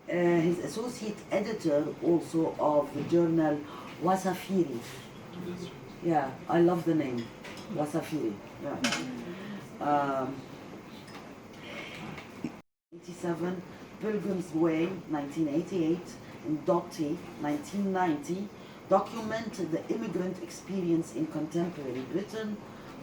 He's associate editor also of the journal Wasafiri. Yeah, I love the name, Wasafiri. Yeah. 87, Pilgrim's Way, 1988, and Dottie, 1990, documented the immigrant experience in contemporary Britain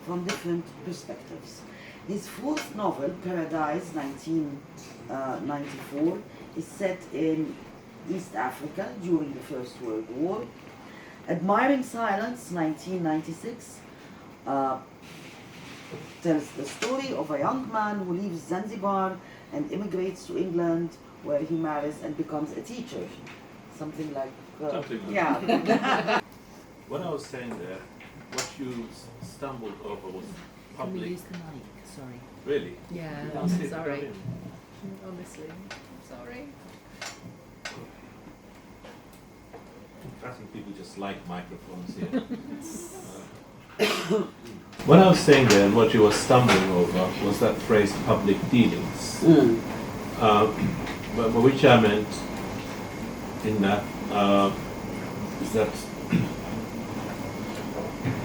from different perspectives. His fourth novel, Paradise, 1994, is set in East Africa during the First World War. Admiring Silence, 1996, tells the story of a young man who leaves Zanzibar and immigrates to England, where he marries and becomes a teacher. Something like yeah. What I was saying there, what you stumbled over was Can we public. use the mic? Sorry. Really? Yeah, I'll sit sorry. down. Honestly, sorry. I think people just like microphones here. What I was saying there and what you were stumbling over was that phrase public dealings. But which I meant in that is that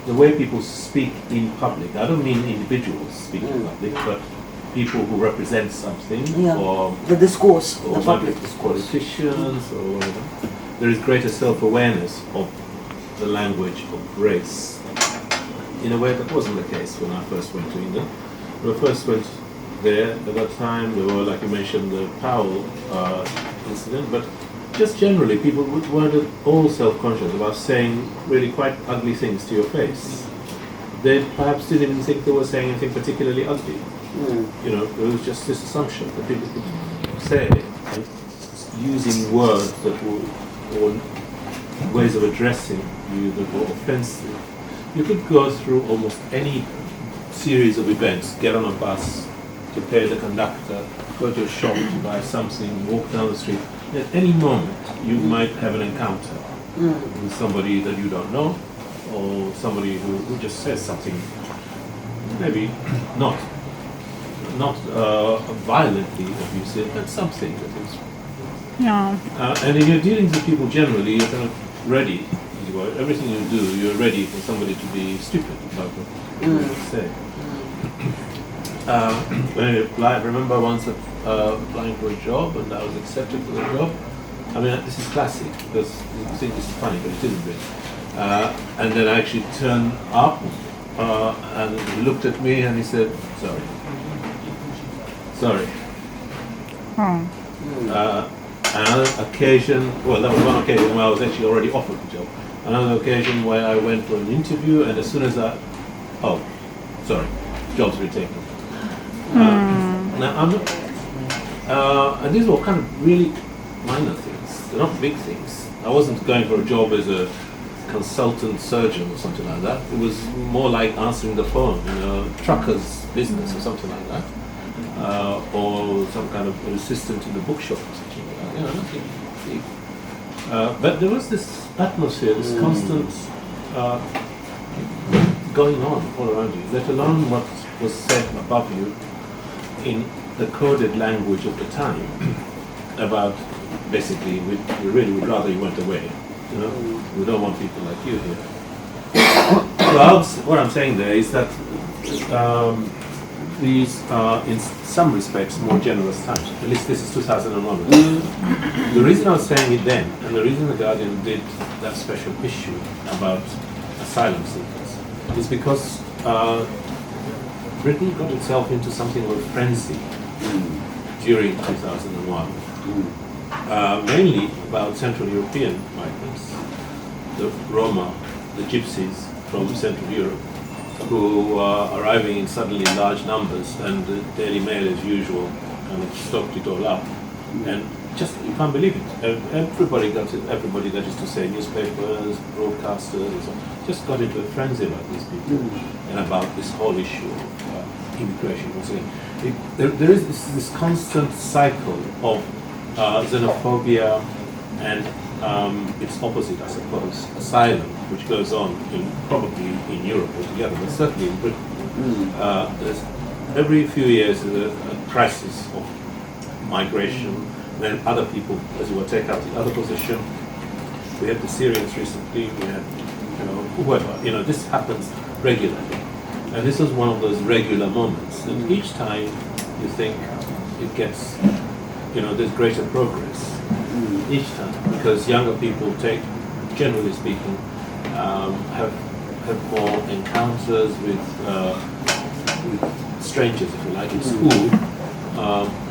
the way people speak in public, I don't mean individuals speak in public, but people who represent something, or the discourse, or the public maybe discourse. politicians or whatever, there is greater self-awareness of the language of race in a way that wasn't the case when I first went to England. When I first went there at that time, there were, like you mentioned, the Powell incident, but just generally people weren't at all self-conscious about saying really quite ugly things to your face. They perhaps didn't even think they were saying anything particularly ugly. You know, there was just this assumption that people could say, using words that were, or ways of addressing you that were offensive. You could go through almost any series of events, get on a bus, to pay the conductor, go to a shop to buy something, walk down the street. At any moment, you might have an encounter with somebody that you don't know, or somebody who just says something, maybe not violently abusive, but something that is. Yeah. And in your dealings with people generally, you're kind of ready. Everything you do, you're ready for somebody to be stupid about what you say. I remember once applying for a job, and I was accepted for the job. I mean, this is classic because you think this is funny, but it isn't really. And then I actually turned up, and he looked at me and he said, "Sorry." Another occasion, well, that was one occasion where I was actually already offered the job. Another occasion where I went for an interview, and as soon as job's been taken. Now, I'm not, and these were kind of really minor things. They're not big things. I wasn't going for a job as a consultant surgeon or something like that. It was more like answering the phone, trucker's business or something like that. Or some kind of assistant in the bookshop or something like that. Nothing big. But there was this atmosphere, this constant going on all around you, let alone what was said above you in the coded language of the time about basically we really would rather you went away. We don't want people like you here. Well, what I'm saying there is that these are in some respects more generous times. At least this is 2001. The reason I was saying it then, and the reason the Guardian did that special issue about asylum seekers, is because Britain got itself into something of a frenzy during 2001. Mainly about Central European migrants, the Roma, the Gypsies from Central Europe, who are arriving in suddenly large numbers, and the Daily Mail, as usual, kind of stoked it all up. And just, you can't believe it. Everybody that is to say, newspapers, broadcasters, and so on, just got into a frenzy about these people and about this whole issue of immigration. There is this constant cycle of xenophobia and its opposite, I suppose, asylum, which goes on probably in Europe altogether, but certainly in Britain. Every few years there's a crisis of migration, then other people, as it were, take up the other position. We had the Syrians recently, we had, whoever, this happens regularly. And this was one of those regular moments. And each time you think it gets, there's greater progress each time, because younger people generally speaking, have more encounters with strangers, if you like, in school.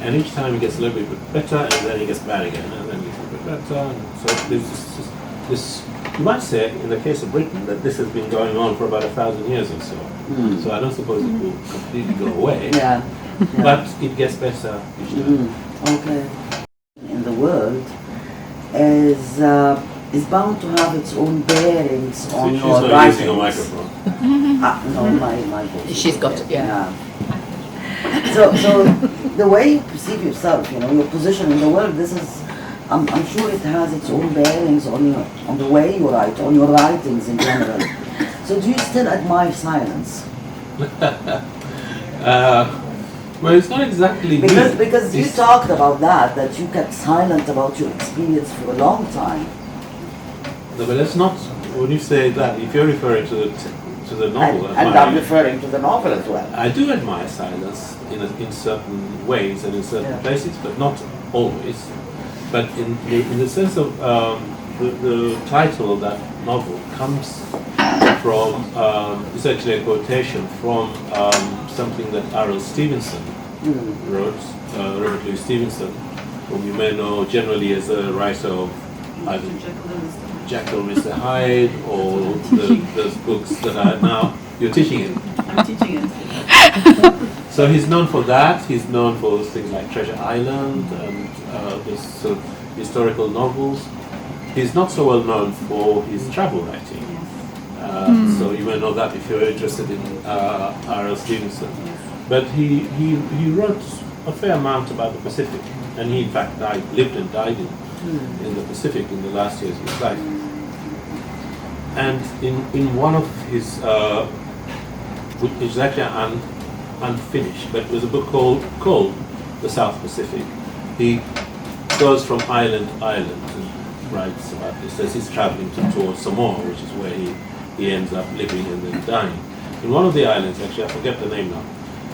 And each time it gets a little bit better, and then it gets bad again, and then it gets a bit better. And so there's this, you might say, in the case of Britain, that this has been going on for about 1,000 years or so. So I don't suppose it will completely go away, but it gets better each time. Okay. In the world is bound to have its own bearings on She's your not writings. using a microphone. No, my voice. She's got it, yeah. So the way you perceive yourself, your position in the world, this is, I'm sure it has its own bearings on the way you write, on your writings in general. So do you still admire silence? Well, it's not exactly because you talked about that you kept silent about your experience for a long time. No, but that's not, when you say that, if you're referring to the novel, and I'm referring to the novel as well. I do admire silence in certain ways and in certain places, but not always. But in the sense of the title of that novel comes from, it's actually a quotation from something that R.L. Stevenson wrote, Robert Louis Stevenson, whom you may know generally as a writer of either Jekyll, Mr. Hyde, or those books that are now, you're teaching it. I'm teaching it. So he's known for that. He's known for things like Treasure Island and this sort of historical novels. He's not so well known for his travel writing. So you may know that if you're interested in R.L. Stevenson. But he wrote a fair amount about the Pacific, and he in fact lived and died in the Pacific in the last years of his life. And in one of his, which is actually unfinished, but it was a book called The South Pacific. He goes from island to island and writes about this as he's traveling towards Samoa, which is where he ends up living and then dying. In one of the islands, actually I forget the name now,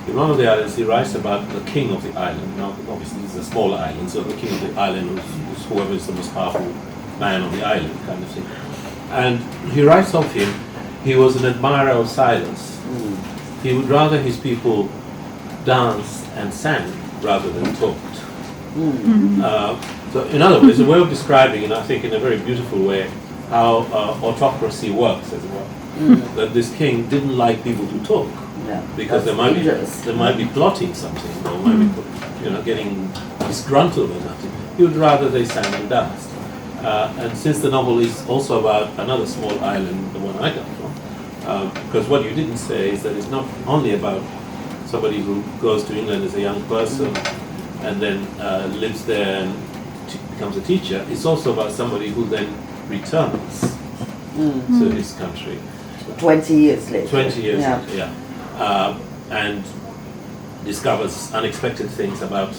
in one of the islands he writes about the king of the island. Now obviously this is a smaller island, so the king of the island is whoever is the most powerful man on the island kind of thing. And he writes of him, he was an admirer of silence. He would rather his people danced and sang rather than talked. So in other words, a way of describing, and I think in a very beautiful way, how autocracy works, as it were. That this king didn't like people to talk, because they might be plotting something, or might be getting disgruntled or something. He would rather they sang and danced. And since the novel is also about another small island, the one I come from, because what you didn't say is that it's not only about somebody who goes to England as a young person and then lives there and becomes a teacher, it's also about somebody who then returns to his country. 20 years later. 20 years later, and discovers unexpected things about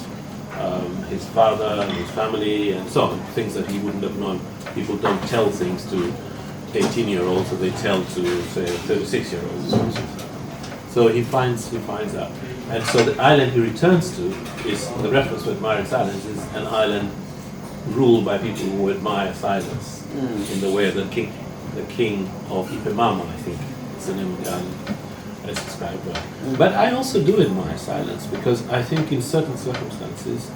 his father and his family and so on, things that he wouldn't have known. People don't tell things to 18-year-olds, so they tell to, say, 36-year-olds. So he finds out. And so the island he returns to is, the reference to admiring silence is an island ruled by people who admire silence in the way that the king of Ipemama, I think, is the name of the island, as described by. But I also do admire silence, because I think in certain circumstances,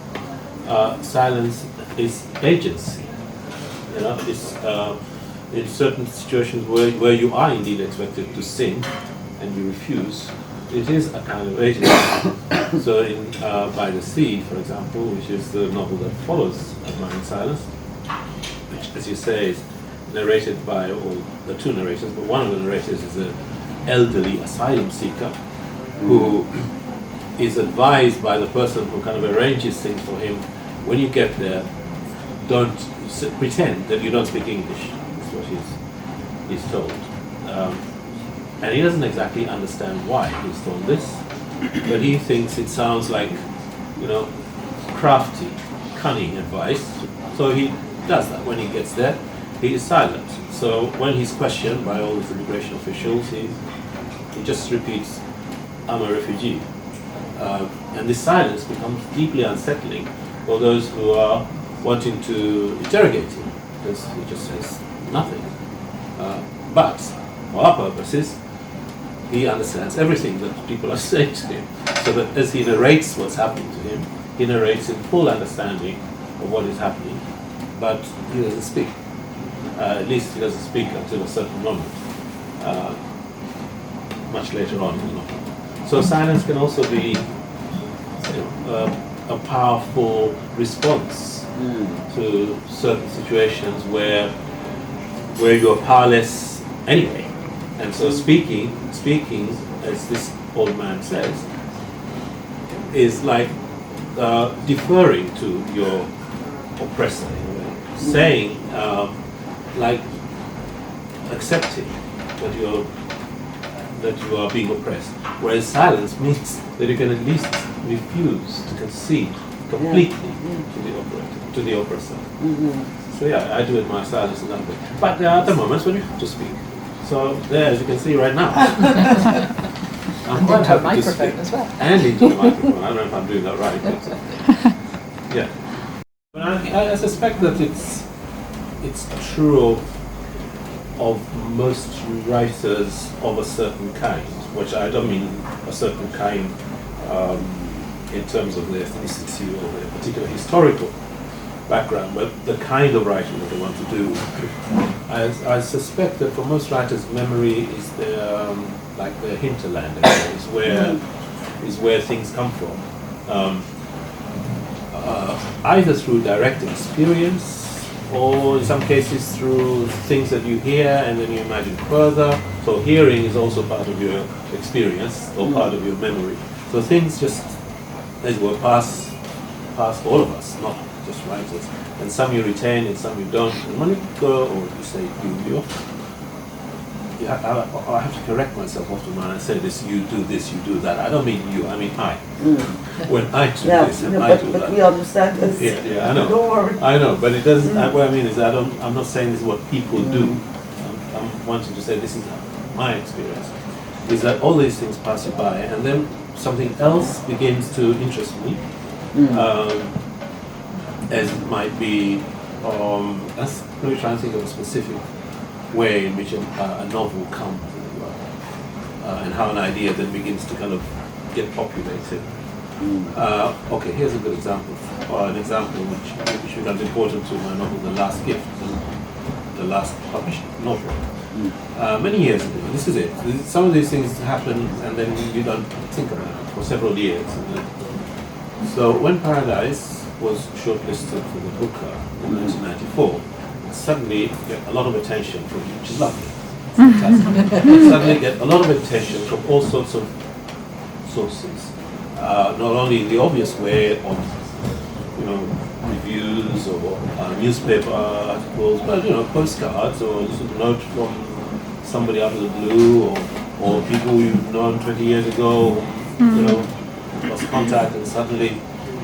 silence is agency. It's in certain situations where you are indeed expected to sing and you refuse, it is a kind of agency. So in By the Sea, for example, which is the novel that follows Admiring Silence, which, as you say, is narrated by the two narrators, but one of the narrators is an elderly asylum seeker who is advised by the person who kind of arranges things for him, when you get there, don't pretend that you don't speak English. That's what he's told. And he doesn't exactly understand why he's told this, but he thinks it sounds like, crafty cunning advice. So he does that. When he gets there, he is silent. So when he's questioned by all these immigration officials, he just repeats, "I'm a refugee." And this silence becomes deeply unsettling for those who are wanting to interrogate him, because he just says nothing. But for our purposes, he understands everything that people are saying to him, so that as he narrates what's happening to him, he narrates in full understanding of what is happening, but he doesn't speak. At least he doesn't speak until a certain moment, much later on in the novel. So silence can also be a powerful response to certain situations where you're powerless anyway. And so speaking, as this old man says, is like deferring to your oppressor in a way, saying, like accepting that you are being oppressed. Whereas silence means that you can at least refuse to concede completely to the oppressor. So yeah, I do admire silence in that way. But there are other moments when you have to speak. So there, as you can see right now, I'm quite happy to speak. As well. And into the microphone. I don't know if I'm doing that right, but yeah. But I suspect that it's true of most writers of a certain kind, which I don't mean a certain kind in terms of their ethnicity or their particular historical background, but the kind of writing that they want to do. I suspect that for most writers, memory is their like their hinterland, is where things come from, either through direct experience, or in some cases through things that you hear and then you imagine further. So hearing is also part of your experience or part of your memory. So things just, as it were, pass all of us, not just writers. And some you retain and some you don't. And when you go, or you say I have to correct myself often when I say this, you do that. I don't mean you, I mean I. When I do this and I do that. But we understand this. Yeah, I know. Don't worry. I know, but it doesn't. What I mean is, I'm not saying this is what people do. I'm wanting to say this is my experience. Is that all these things pass you by, and then something else begins to interest me, as it might be. Let me try and think of a specific way in which a novel comes, and how an idea then begins to kind of get populated. Okay, here's a good example, an example which becomes important to my novel, The Last Gift, the last published novel. Many years ago, this is it. Some of these things happen and then you don't think about it for several years. So when Paradise was shortlisted for the Booker in 1994, suddenly get a lot of attention from, which is lovely. Suddenly get a lot of attention from all sorts of sources. Not only in the obvious way of, reviews or newspaper articles, but postcards or just a note from somebody out of the blue, or people you've known 20 years ago, lost contact, and suddenly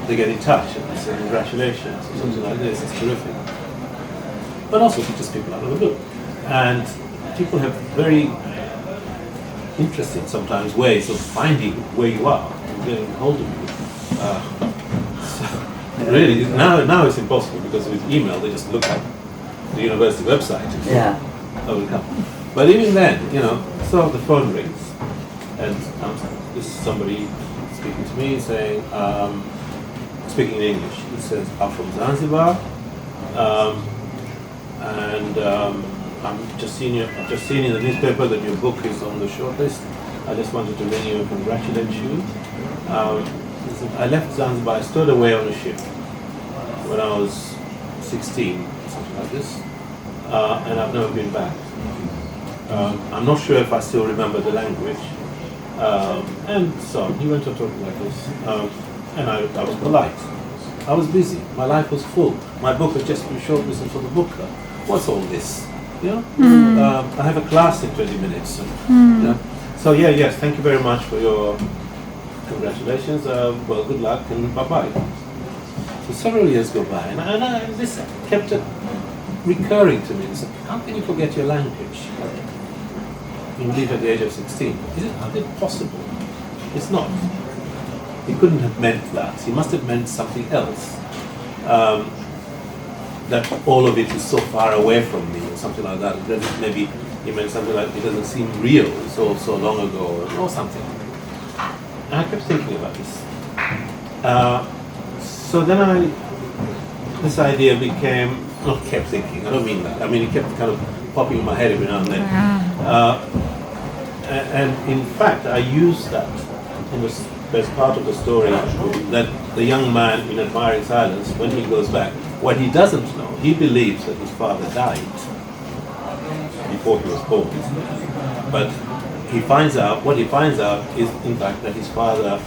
they get in touch and say congratulations or something like this. It's terrific. But also just people out of the blue. And people have very interesting sometimes ways of finding where you are and getting hold of you. So really, now it's impossible because with email they just look at the university website and how it comes. But even then, so the phone rings and this is somebody speaking to me saying, speaking in English. He says, "I'm from Zanzibar. I've just seen in the newspaper that your book is on the shortlist. I just wanted to ring you and congratulate you. I left Zanzibar, I stowed away on a ship when I was 16, something like this, and I've never been back. I'm not sure if I still remember the language." And so on. He went on talking like this, and I was polite. I was busy. My life was full. My book had just been shortlisted for the Booker. What's all this? I have a class in 20 minutes. So yes, thank you very much for your congratulations. Well, good luck and bye-bye. So several years go by, and this kept recurring to me. So how can you forget your language? You leave at the age of 16. Is it possible? It's not. He couldn't have meant that. He must have meant something else. That all of it is so far away from me, or something like that. Maybe he meant something like it doesn't seem real. It's all so long ago, or something. And I kept thinking about this. So then this idea became, not kept thinking, I don't mean that. I mean, it kept kind of popping in my head every now and then. And in fact, I used that as part of the story, that the young man in admiring silence, when he goes back, what he doesn't know, he believes that his father died before he was born. But what he finds out is, in fact, that his father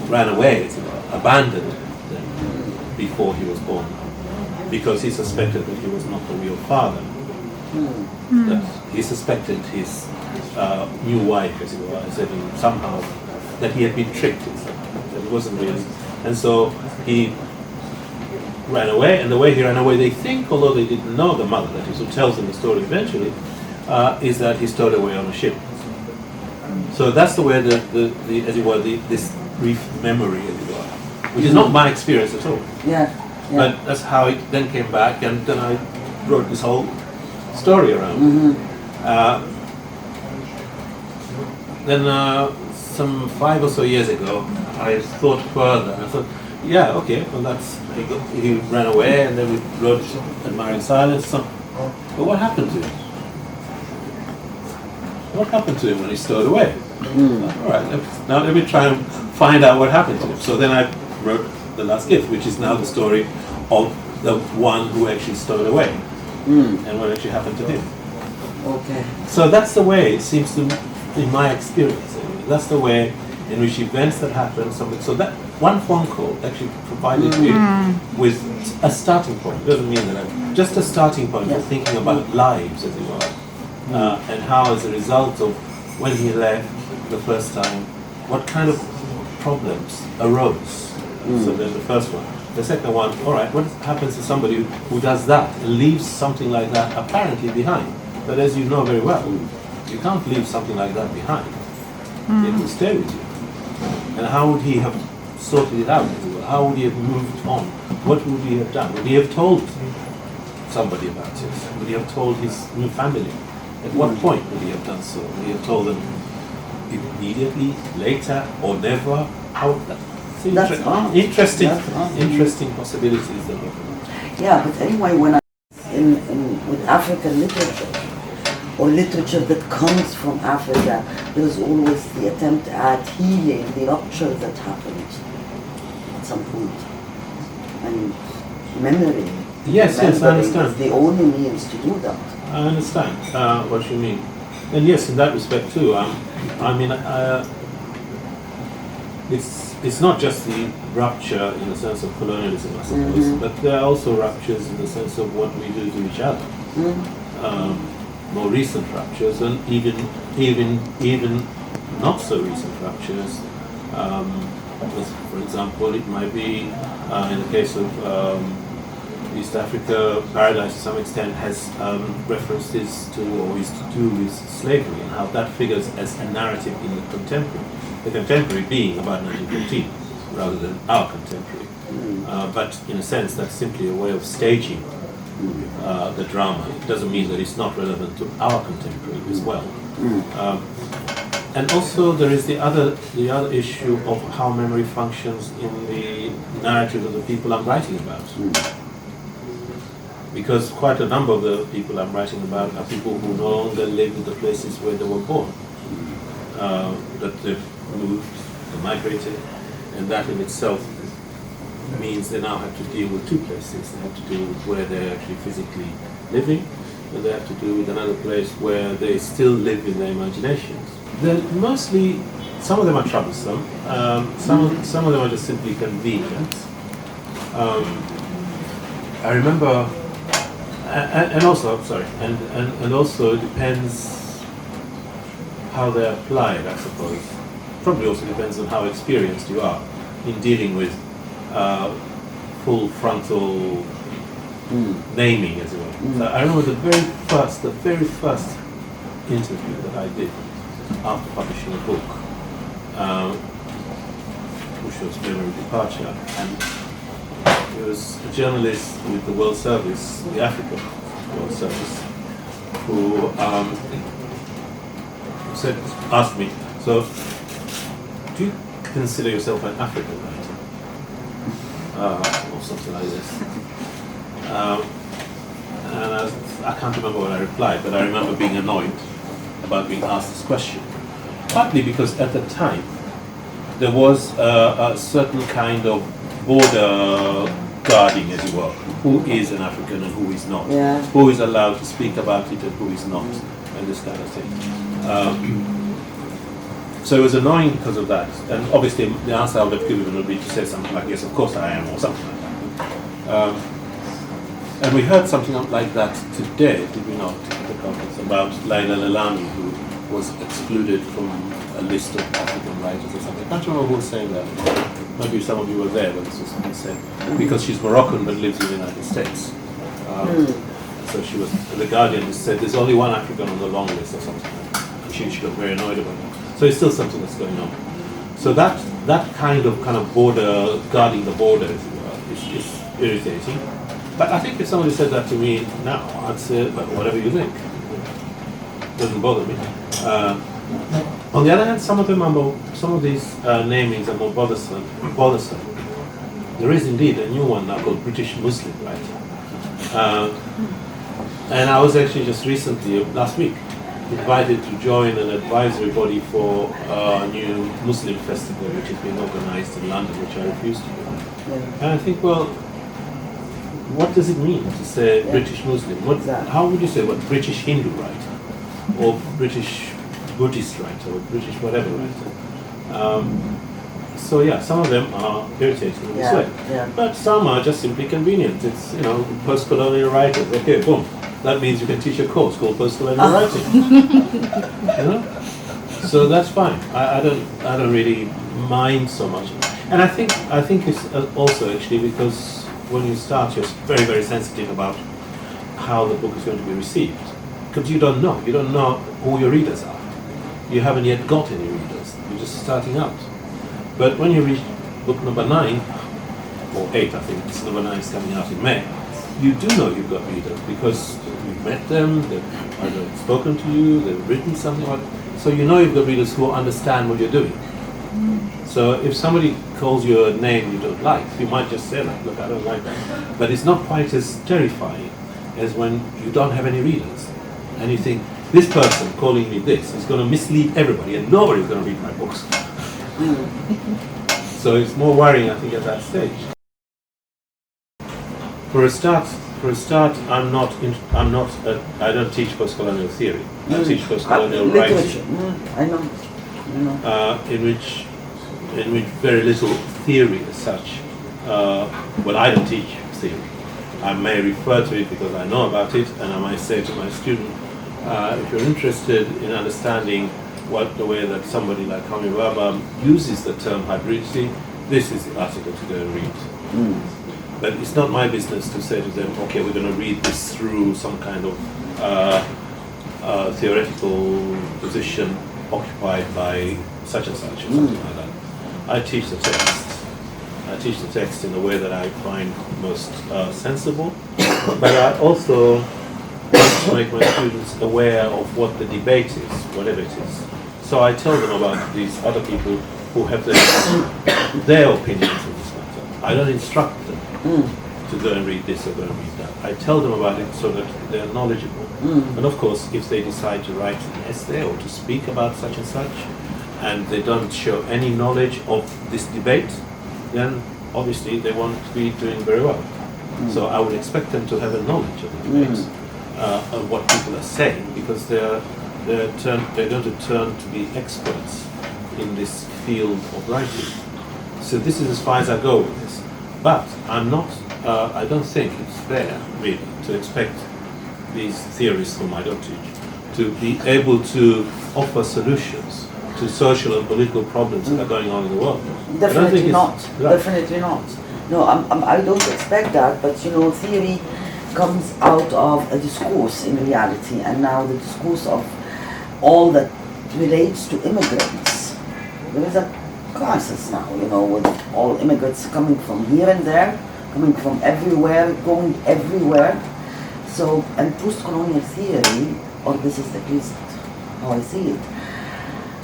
ran away, abandoned them before he was born, because he suspected that he was not the real father. That he suspected his new wife, as it were, as somehow that he had been tricked, that it wasn't real. And so he ran away, and the way he ran away, they think, although they didn't know, the mother, that is, who tells them the story eventually, is that he stowed away on a ship. So that's the way this brief memory, as it were, which is not my experience at all. Yeah. But that's how it then came back, and then I wrote this whole story around. Then some 5 or so years ago, I thought further. I thought, yeah, okay, well he ran away, and then we wrote Admiring Silence. But what happened to him? What happened to him when he stowed away? All right, now let me try and find out what happened to him. So then I wrote The Last Gift, which is now the story of the one who actually stowed away, and what actually happened to him. Okay. So that's the way it seems to, in my experience, that's the way in which events that happen. So that one phone call actually provided me with a starting point. It doesn't mean that just a starting point for thinking about lives, as it were, and how, as a result of when he left the first time, what kind of problems arose. So there's the first one. The second one, all right, what happens to somebody who does that and leaves something like that apparently behind? But as you know very well, you can't leave something like that behind. It will stay with you. And how would he have sorted it out? How would he have moved on? What would he have done? Would he have told somebody about it? Would he have told his new family? At what point would he have done so? Would he have told them immediately, later, or never? How? Interesting possibilities that open. Yeah, but anyway, when I with African literature, or literature that comes from Africa, there's always the attempt at healing the rupture that happened at some point. And memory. Yes, I understand. Is the only means to do that. I understand what you mean. And yes, in that respect too, it's not just the rupture in the sense of colonialism, I suppose, but there are also ruptures in the sense of what we do to each other. More recent ruptures, and even not so recent ruptures. For example, it might be in the case of East Africa, Paradise to some extent has references to, or is to do with slavery, and how that figures as a narrative in the contemporary being about 1915 rather than our contemporary. But in a sense, that's simply a way of staging the drama. It doesn't mean that it's not relevant to our contemporary as well. And also there is the other issue of how memory functions in the narrative of the people I'm writing about. Because quite a number of the people I'm writing about are people who no longer live in the places where they were born. That they've moved, they migrated, and that in itself means they now have to deal with two places. They have to deal with where they're actually physically living, and they have to deal with another place where they still live in their imaginations. They're mostly, some of them are troublesome, some of them are just simply convenient. I remember, and also it depends how they're applied, I suppose. Probably also depends on how experienced you are in dealing with full frontal naming, as it were. So I remember the very first interview that I did after publishing a book, which was Memory Departure, and it was a journalist with the World Service, the African World Service, who asked me, so do you consider yourself an African writer? Or something like this. And I can't remember what I replied, but I remember being annoyed about being asked this question. Partly because at the time, there was a certain kind of border guarding, as it were. Who is an African and who is not? Yeah. Who is allowed to speak about it and who is not? And this kind of thing. So it was annoying because of that. And obviously the answer I would have given would be to say something like, yes, of course I am, or something like that. And we heard something like that today, did we not, at the conference, about Laila Lalami, who was excluded from a list of African writers or something. I can't remember who was saying that. Maybe some of you were there when this was being said. Because she's Moroccan but lives in the United States. So she was, the Guardian said there's only one African on the long list or something like that. And she got very annoyed about it. So it's still something that's going on. So that kind of border, guarding the border, as it were, is irritating. But I think if somebody said that to me now, I'd say, but whatever you think. Doesn't bother me. On the other hand, some of these namings are more bothersome. There is indeed a new one now called British Muslim, right? And I was actually just recently, last week, invited to join an advisory body for a new Muslim festival which is being organized in London, which I refused to do. And I think, well, what does it mean to say British Muslim? How would you say what British Hindu writer, or British Buddhist writer, or British whatever writer? So yeah, some of them are irritating in this way, but some are just simply convenient. It's post-colonial writers. Okay, boom. That means you can teach a course called post-colonial writing. So that's fine. I don't really mind so much. And I think it's also actually because when you start, you're very, very sensitive about how the book is going to be received, because you don't know who your readers are. You haven't yet got any readers. You're just starting out. But when you reach book number 9 or 8, I think it's number 9 is coming out in May, you do know you've got readers because you've met them, they've either spoken to you, they've written something like that. So you know you've got readers who understand what you're doing. So if somebody calls you a name you don't like, you might just say like, look, I don't like that. But it's not quite as terrifying as when you don't have any readers. And you think, this person calling me this is going to mislead everybody and nobody's going to read my books. So it's more worrying, I think, at that stage. For a start, I don't teach post-colonial theory. I teach post-colonial writing. I know. In which very little theory as such. Well, I don't teach theory. I may refer to it because I know about it, and I might say to my student, if you're interested in understanding the way that somebody like Kami Baba uses the term hybridity, this is the article to go and read. But it's not my business to say to them, okay, we're going to read this through some kind of theoretical position occupied by such and such or something like that. I teach the text. I teach the text in the way that I find most sensible, but I also want to make my students aware of what the debate is, whatever it is. So I tell them about these other people who have their opinions on this matter. I don't instruct them to go and read this or go and read that. I tell them about it so that they're knowledgeable. And of course, if they decide to write an essay or to speak about such and such, and they don't show any knowledge of this debate, then obviously they won't be doing very well. So I would expect them to have a knowledge of the debate, of what people are saying, because they're going to turn to be experts in this field of writing. So this is as far as I go with this. But I don't think it's fair, really, to expect these theorists whom I don't teach to be able to offer solutions to social and political problems that are going on in the world. Definitely not. Definitely not. No, I don't expect that, but you know, theory comes out of a discourse in reality, and now the discourse of all that relates to immigrants. There is a crisis now, you know, with all immigrants coming from here and there, coming from everywhere, going everywhere. So, and post-colonial theory, or this is at least how I see it,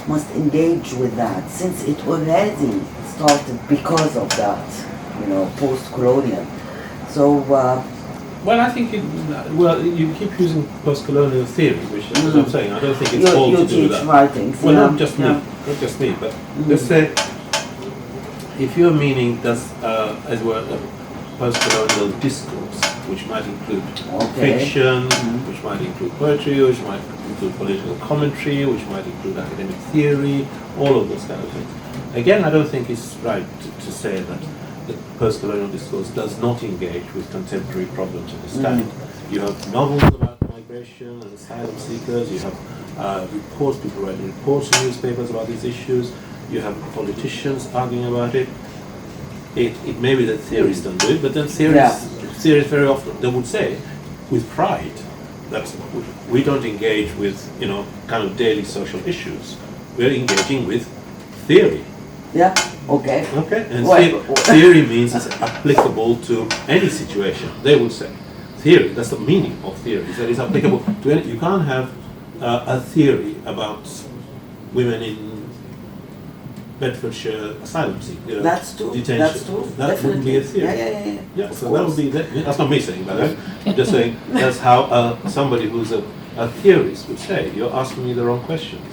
must engage with that, since it already started because of that, you know, post-colonial. So, well, I think you keep using post-colonial theory, which is what I'm saying. I don't think it's all to do with that. Writings, well, yeah, not just me, but let's say, if you're meaning as it were, a post-colonial discourse, which might include fiction, which might include poetry, which might include political commentary, which might include academic theory, all of those kind of things. Again, I don't think it's right to say that the post-colonial discourse does not engage with contemporary problems of this kind. You have novels about migration and asylum seekers, you have reports, people writing reports in newspapers about these issues, you have politicians arguing about it. It may be that theories don't do it, but then theories very often, they would say, with pride, that we don't engage with, you know, kind of daily social issues. We're engaging with theory. yeah, okay. Okay, and theory means it's applicable to any situation. They would say theory. That's the meaning of theory. Is that it's applicable to any. You can't have a theory about women in Bedfordshire asylum seeker That's true. detention. That's true. That Definitely. wouldn't be a theory. Yeah. Yeah, Of so course. that would be that's not me saying that. I'm just saying that's how somebody who's a theorist would say. You're asking me the wrong questions.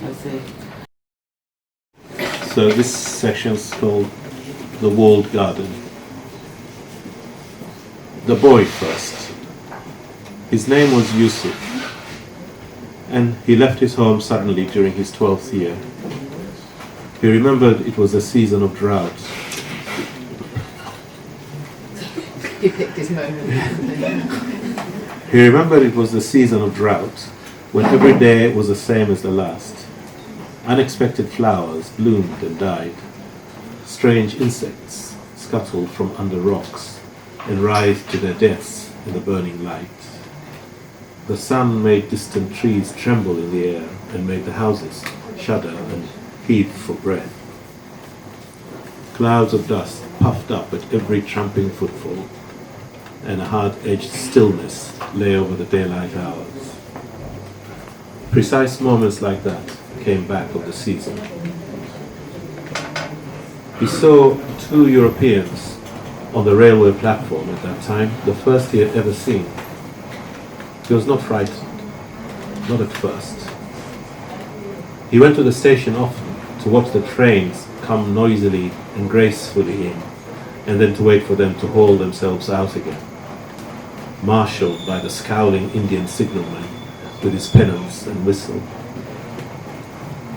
I see. So this section's called The Walled Garden. The boy first. His name was Yusuf, and he left his home suddenly during his 12th year. He remembered it was a season of drought. He picked his moment. He remembered it was the season of drought, when every day was the same as the last. Unexpected flowers bloomed and died. Strange insects scuttled from under rocks and writhed to their deaths in the burning light. The sun made distant trees tremble in the air and made the houses shudder and heave for breath. Clouds of dust puffed up at every tramping footfall, and a hard-edged stillness lay over the daylight hours. Precise moments like that came back of the season. He saw two Europeans on the railway platform at that time, the first he had ever seen. He was not frightened, not at first. He went to the station often to watch the trains come noisily and gracefully in, and then to wait for them to haul themselves out again, marshalled by the scowling Indian signalman with his pennants and whistle.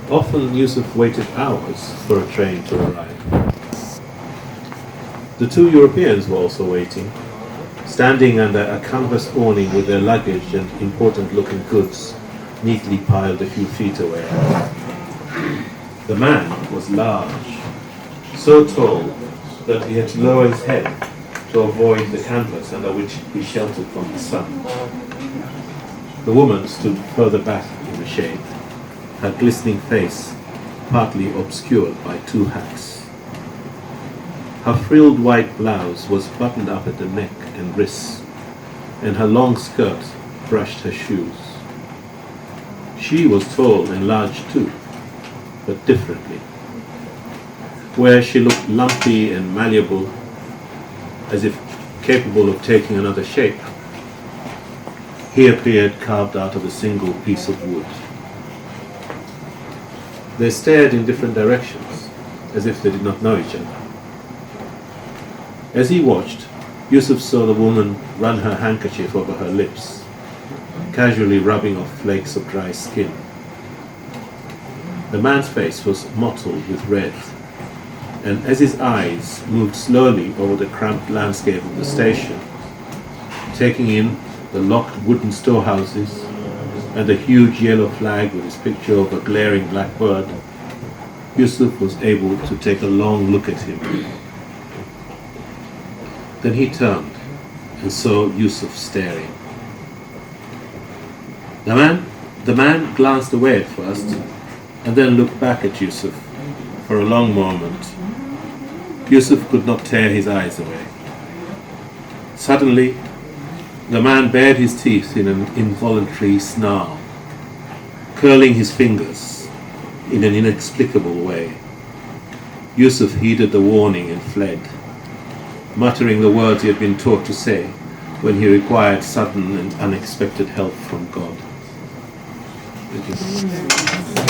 Often Yusuf waited hours for a train to arrive. The two Europeans were also waiting, standing under a canvas awning with their luggage and important-looking goods neatly piled a few feet away. The man was large, so tall that he had to lower his head to avoid the canvas under which he sheltered from the sun. The woman stood further back in the shade, her glistening face partly obscured by two hats. Her frilled white blouse was buttoned up at the neck and wrists, and her long skirt brushed her shoes. She was tall and large too, but differently. Where she looked lumpy and malleable, as if capable of taking another shape, he appeared carved out of a single piece of wood. They stared in different directions, as if they did not know each other. As he watched, Yusuf saw the woman run her handkerchief over her lips, casually rubbing off flakes of dry skin. The man's face was mottled with red, and as his eyes moved slowly over the cramped landscape of the station, taking in the locked wooden storehouses and the huge yellow flag with its picture of a glaring black bird, Yusuf was able to take a long look at him. Then he turned and saw Yusuf staring. The man glanced away at first and then looked back at Yusuf for a long moment. Yusuf could not tear his eyes away. Suddenly, the man bared his teeth in an involuntary snarl, curling his fingers in an inexplicable way. Yusuf heeded the warning and fled, muttering the words he had been taught to say when he required sudden and unexpected help from God. Thank you.